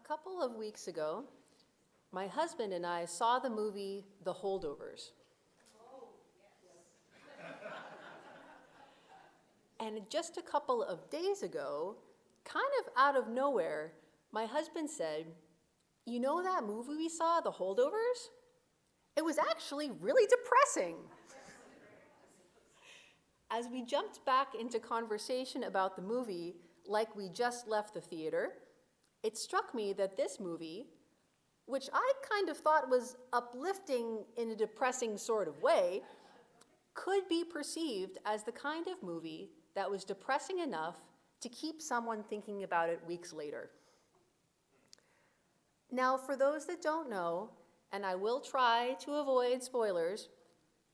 couple of weeks ago, my husband and I saw the movie The Holdovers. And just a couple of days ago, kind of out of nowhere, my husband said, "You know that movie we saw, The Holdovers? It was actually really depressing." As we jumped back into conversation about the movie, like we just left the theater, it struck me that this movie, which I kind of thought was uplifting in a depressing sort of way, could be perceived as the kind of movie that was depressing enough to keep someone thinking about it weeks later. Now, for those that don't know, and I will try to avoid spoilers,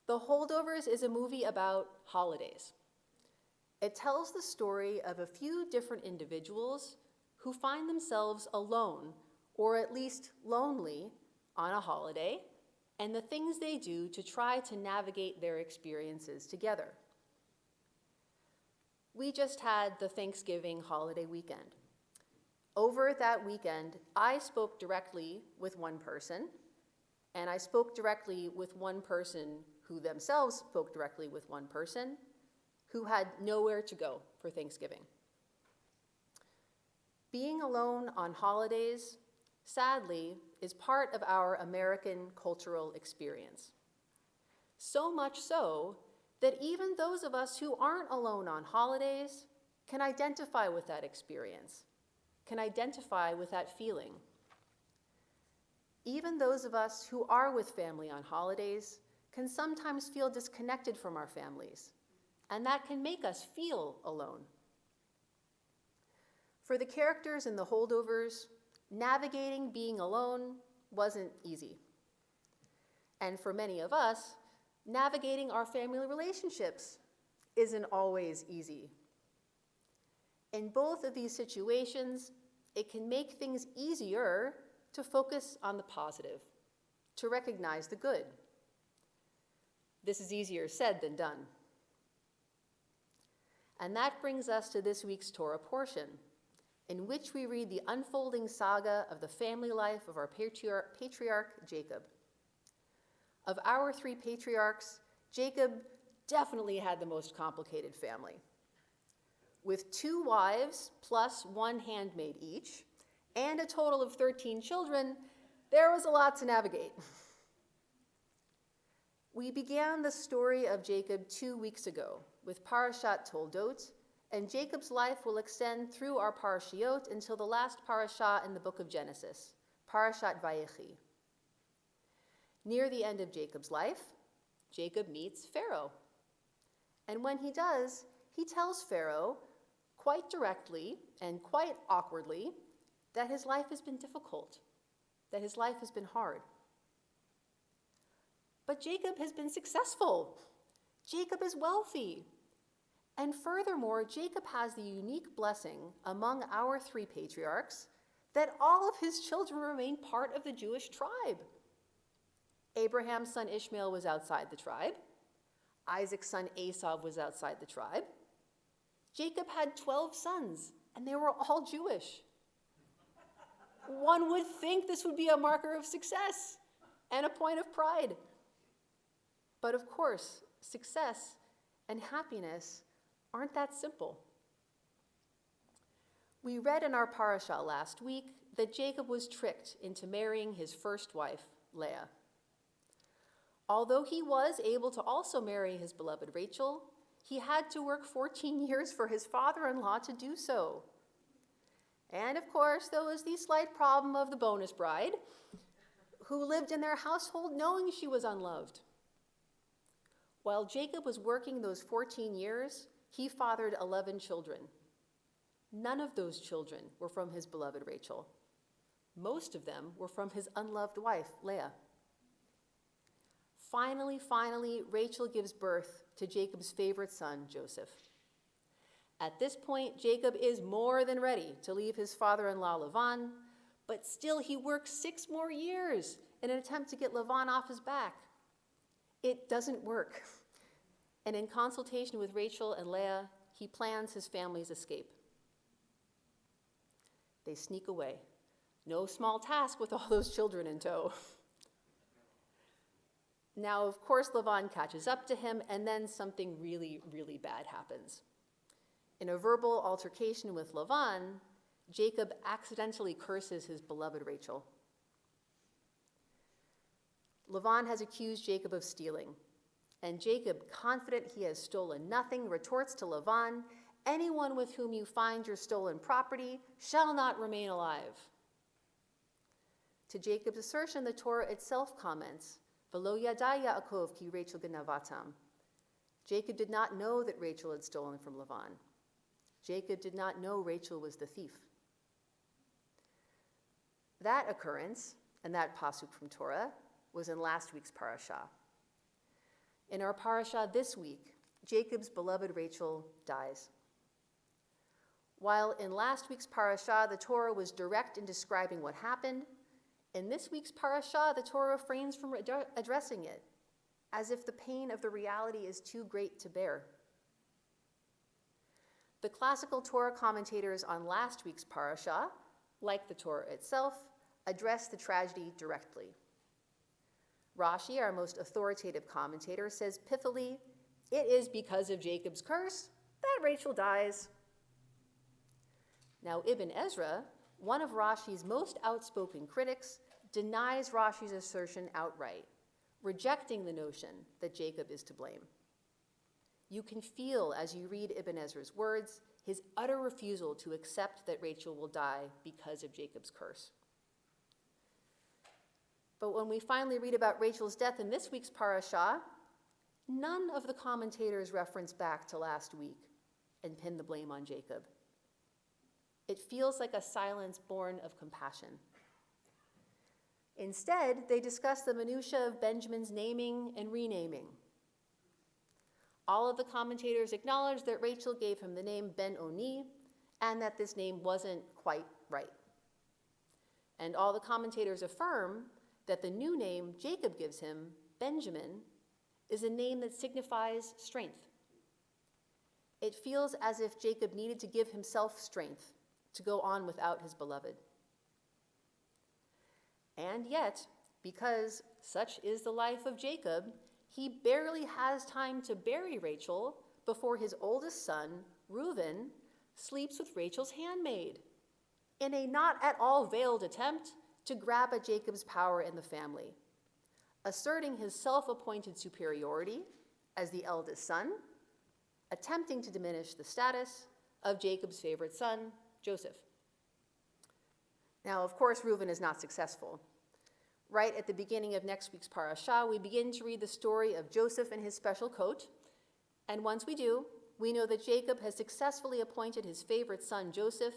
The Holdovers is a movie about holidays. It tells the story of a few different individuals who find themselves alone, or at least lonely, on a holiday, and the things they do to try to navigate their experiences together. We just had the Thanksgiving holiday weekend. Over that weekend, I spoke directly with one person, and I spoke directly with one person who themselves spoke directly with one person who had nowhere to go for Thanksgiving. Being alone on holidays, sadly, is part of our American cultural experience. So much so that even those of us who aren't alone on holidays can identify with that experience, can identify with that feeling. Even those of us who are with family on holidays can sometimes feel disconnected from our families, and that can make us feel alone. For the characters in The Holdovers, navigating being alone wasn't easy. And for many of us, navigating our family relationships isn't always easy. In both of these situations, it can make things easier to focus on the positive, to recognize the good. This is easier said than done. And that brings us to this week's Torah portion, in which we read the unfolding saga of the family life of our patriarch Jacob. Of our three patriarchs, Jacob definitely had the most complicated family. With 2 wives plus 1 handmaid each, and a total of 13 children, there was a lot to navigate. We began the story of Jacob 2 weeks ago with Parashat Toldot, and Jacob's life will extend through our parashiot until the last parashah in the book of Genesis, Parashat Vayishlach. Near the end of Jacob's life, Jacob meets Pharaoh. And when he does, he tells Pharaoh quite directly and quite awkwardly that his life has been difficult, that his life has been hard. But Jacob has been successful. Jacob is wealthy. And furthermore, Jacob has the unique blessing among our 3 patriarchs that all of his children remain part of the Jewish tribe. Abraham's son Ishmael was outside the tribe. Isaac's son Esau was outside the tribe. Jacob had 12 sons, and they were all Jewish. One would think this would be a marker of success and a point of pride. But of course, success and happiness aren't that simple. We read in our parasha last week that Jacob was tricked into marrying his first wife, Leah. Although he was able to also marry his beloved Rachel, he had to work 14 years for his father-in-law to do so. And of course, there was the slight problem of the bonus bride, who lived in their household knowing she was unloved. While Jacob was working those 14 years, he fathered 11 children. None of those children were from his beloved Rachel. Most of them were from his unloved wife, Leah. Finally, Rachel gives birth to Jacob's favorite son, Joseph. At this point, Jacob is more than ready to leave his father-in-law Lavan, but still he works 6 more years in an attempt to get Lavan off his back. It doesn't work. And in consultation with Rachel and Leah, he plans his family's escape. They sneak away, No small task with all those children in tow. Now, of course, Lavan catches up to him, and then something really, really bad happens. In a verbal altercation with Lavan, Jacob accidentally curses his beloved Rachel. Lavan has accused Jacob of stealing, and Jacob, confident he has stolen nothing, retorts to Lavan, "Anyone with whom you find your stolen property shall not remain alive." To Jacob's assertion, the Torah itself comments, "V'lo yada Yaakov ki Rachel genavatam." Jacob did not know that Rachel had stolen from Lavan. Jacob did not know Rachel was the thief. That occurrence, and that pasuk from Torah, was in last week's parashah. In our parashah this week, Jacob's beloved Rachel dies. While in last week's parashah, the Torah was direct in describing what happened, in this week's parashah, the Torah refrains from addressing it, as if the pain of the reality is too great to bear. The classical Torah commentators on last week's parashah, like the Torah itself, address the tragedy directly. Rashi, our most authoritative commentator, says pithily, "It is because of Jacob's curse that Rachel dies." Now, Ibn Ezra, one of Rashi's most outspoken critics, denies Rashi's assertion outright, rejecting the notion that Jacob is to blame. You can feel, as you read Ibn Ezra's words, his utter refusal to accept that Rachel will die because of Jacob's curse. But when we finally read about Rachel's death in this week's parashah, none of the commentators reference back to last week and pin the blame on Jacob. It feels like a silence born of compassion. Instead, they discuss the minutiae of Benjamin's naming and renaming. All of the commentators acknowledge that Rachel gave him the name Ben-Oni, and that this name wasn't quite right. And all the commentators affirm that the new name Jacob gives him, Benjamin, is a name that signifies strength. It feels as if Jacob needed to give himself strength to go on without his beloved. And yet, because such is the life of Jacob, he barely has time to bury Rachel before his oldest son, Reuben, sleeps with Rachel's handmaid in a not at all veiled attempt to grab at Jacob's power in the family, asserting his self-appointed superiority as the eldest son, attempting to diminish the status of Jacob's favorite son, Joseph. Now, of course, Reuben is not successful. Right at the beginning of next week's parashah, we begin to read the story of Joseph and his special coat, and once we do, we know that Jacob has successfully appointed his favorite son, Joseph,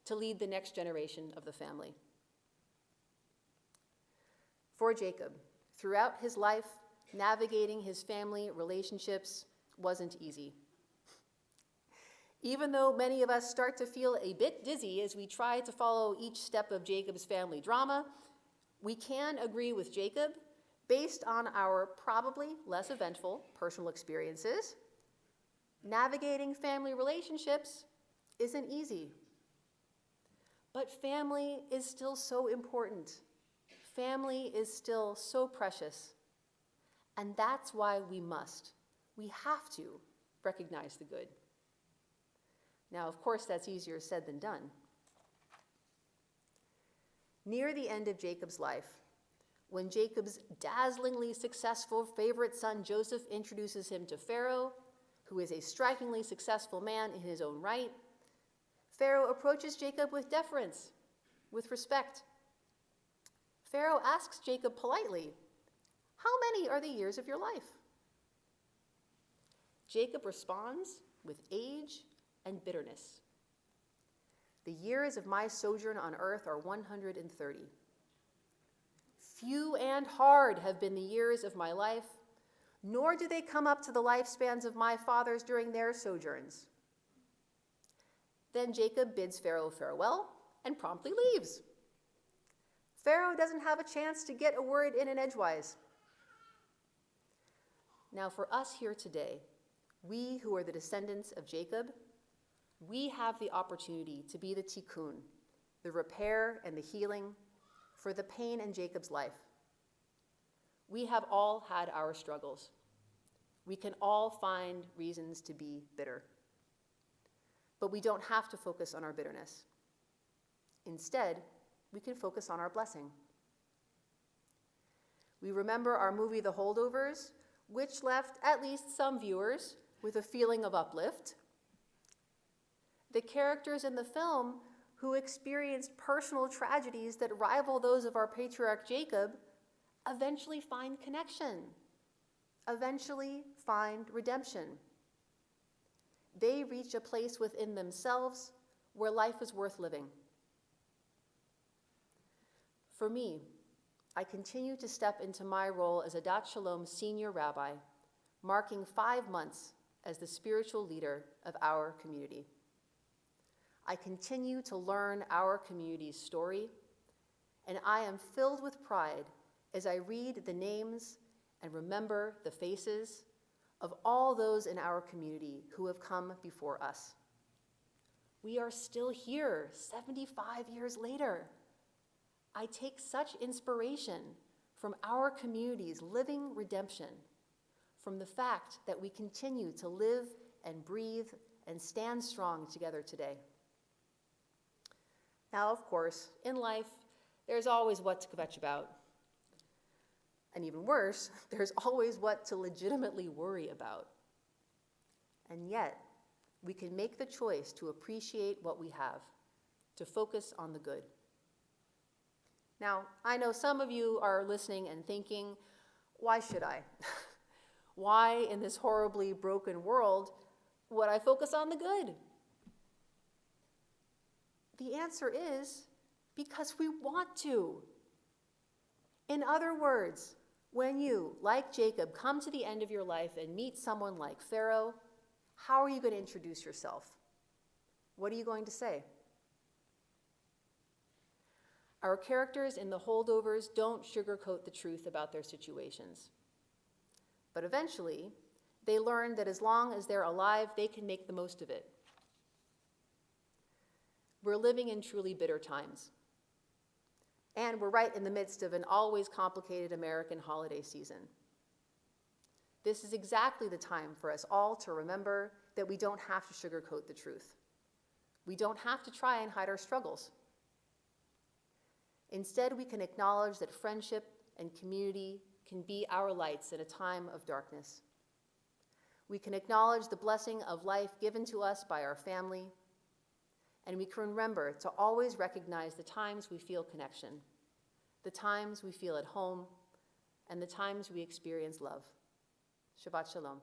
to lead the next generation of the family. For Jacob, throughout his life, navigating his family relationships wasn't easy. Even though many of us start to feel a bit dizzy as we try to follow each step of Jacob's family drama, we can agree with Jacob, based on our probably less eventful personal experiences, navigating family relationships isn't easy. But family is still so important. Family is still so precious. And that's why we have to recognize the good. Now, of course, that's easier said than done. Near the end of Jacob's life, when Jacob's dazzlingly successful favorite son Joseph introduces him to Pharaoh, who is a strikingly successful man in his own right, Pharaoh approaches Jacob with deference, with respect. Pharaoh asks Jacob politely, "How many are the years of your life?" Jacob responds with age and bitterness. "The years of my sojourn on earth are 130. Few and hard have been the years of my life, nor do they come up to the lifespans of my fathers during their sojourns." Then Jacob bids Pharaoh farewell and promptly leaves. Pharaoh doesn't have a chance to get a word in edgewise. Now, for us here today, we who are the descendants of Jacob, we have the opportunity to be the tikkun, the repair and the healing, for the pain in Jacob's life. We have all had our struggles. We can all find reasons to be bitter. But we don't have to focus on our bitterness. Instead, we can focus on our blessing. We remember our movie The Holdovers, which left at least some viewers with a feeling of uplift. The characters in the film who experienced personal tragedies that rival those of our patriarch Jacob eventually find connection, eventually find redemption. They reach a place within themselves where life is worth living. For me, I continue to step into my role as Adat Shalom senior rabbi, marking 5 months as the spiritual leader of our community. I continue to learn our community's story, and I am filled with pride as I read the names and remember the faces of all those in our community who have come before us. We are still here 75 years later. I take such inspiration from our community's living redemption, from the fact that we continue to live and breathe and stand strong together today. Now, of course, in life, there's always what to kvetch about. And even worse, there's always what to legitimately worry about. And yet, we can make the choice to appreciate what we have, to focus on the good. Now, I know some of you are listening and thinking, why should I? Why, in this horribly broken world, would I focus on the good? The answer is because we want to. In other words, when you, like Jacob, come to the end of your life and meet someone like Pharaoh, how are you going to introduce yourself? What are you going to say? Our characters in The Holdovers don't sugarcoat the truth about their situations. But eventually, they learn that as long as they're alive, they can make the most of it. We're living in truly bitter times. And we're right in the midst of an always complicated American holiday season. This is exactly the time for us all to remember that we don't have to sugarcoat the truth. We don't have to try and hide our struggles. Instead, we can acknowledge that friendship and community can be our lights in a time of darkness. We can acknowledge the blessing of life given to us by our family, and we can remember to always recognize the times we feel connection, the times we feel at home, and the times we experience love. Shabbat Shalom.